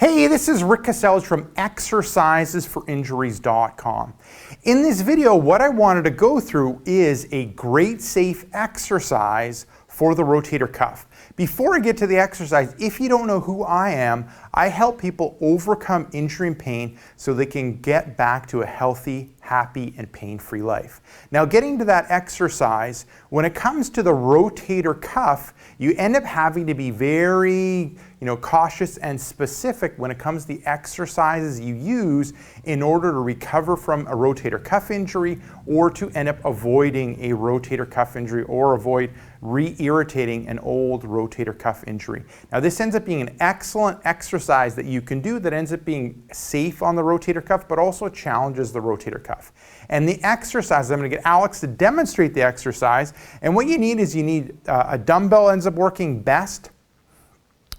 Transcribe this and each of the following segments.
Hey, this is Rick Kaselj from exercisesforinjuries.com. In this video, what I wanted to go through is a great safe exercise for the rotator cuff. Before I get to the exercise, if you don't know who I am, I help people overcome injury and pain so they can get back to a healthy, happy, and pain-free life. Now, getting to that exercise, when it comes to the rotator cuff, you end up having to be very cautious and specific when it comes to the exercises you use in order to recover from a rotator cuff injury or to end up avoiding a rotator cuff injury or avoid re-irritating an old rotator cuff injury. Now, this ends up being an excellent exercise that you can do that ends up being safe on the rotator cuff, but also challenges the rotator cuff. And the exercise, I'm going to get Alex to demonstrate the exercise. And what you need is a dumbbell ends up working best.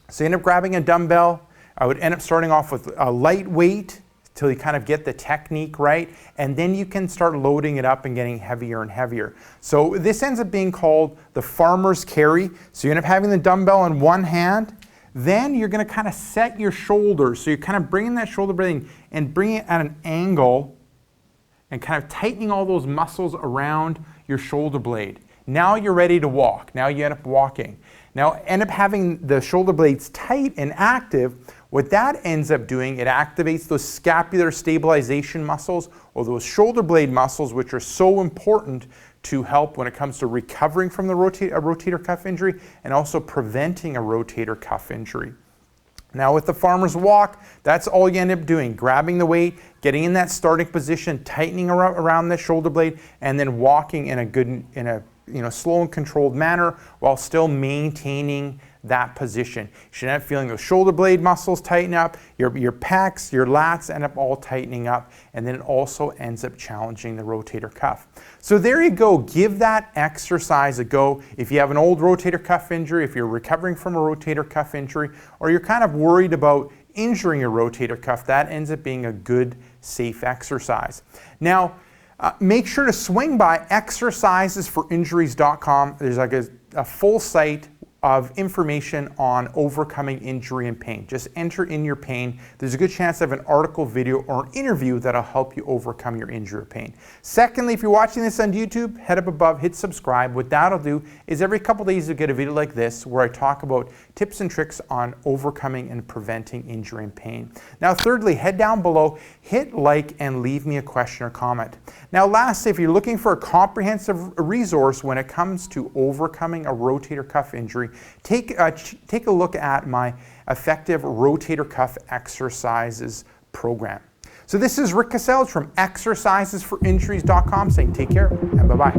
So you end up grabbing a dumbbell. I would end up starting off with a light weight till you kind of get the technique right, and then you can start loading it up and getting heavier and heavier. So this ends up being called the farmer's carry. So you end up having the dumbbell in one hand, then you're going to kind of set your shoulders. So you're kind of bringing that shoulder blade and bringing it at an angle and kind of tightening all those muscles around your shoulder blade. Now you're ready to walk. Now you end up walking. Now end up having the shoulder blades tight and active. What that ends up doing, it activates those scapular stabilization muscles or those shoulder blade muscles, which are so important to help when it comes to recovering from the rotator cuff injury and also preventing a rotator cuff injury. Now with the farmer's walk, that's all you end up doing, grabbing the weight, getting in that starting position, tightening around the shoulder blade, and then walking in a slow and controlled manner while still maintaining that position. You should end up feeling those shoulder blade muscles tighten up, your pecs, your lats end up all tightening up, and then it also ends up challenging the rotator cuff. So there you go, give that exercise a go. If you have an old rotator cuff injury, if you're recovering from a rotator cuff injury, or you're kind of worried about injuring your rotator cuff, that ends up being a good, safe exercise. Now, make sure to swing by exercisesforinjuries.com. There's like a full site of information on overcoming injury and pain. Just enter in your pain. There's a good chance I have an article, video, or an interview that'll help you overcome your injury or pain. Secondly, if you're watching this on YouTube, head up above, hit subscribe. What that'll do is every couple days you'll get a video like this where I talk about tips and tricks on overcoming and preventing injury and pain. Now thirdly, head down below, hit like, and leave me a question or comment. Now lastly, if you're looking for a comprehensive resource when it comes to overcoming a rotator cuff injury, take a look at my effective rotator cuff exercises program. So this is Rick Kaselj from exercisesforinjuries.com saying take care and bye-bye.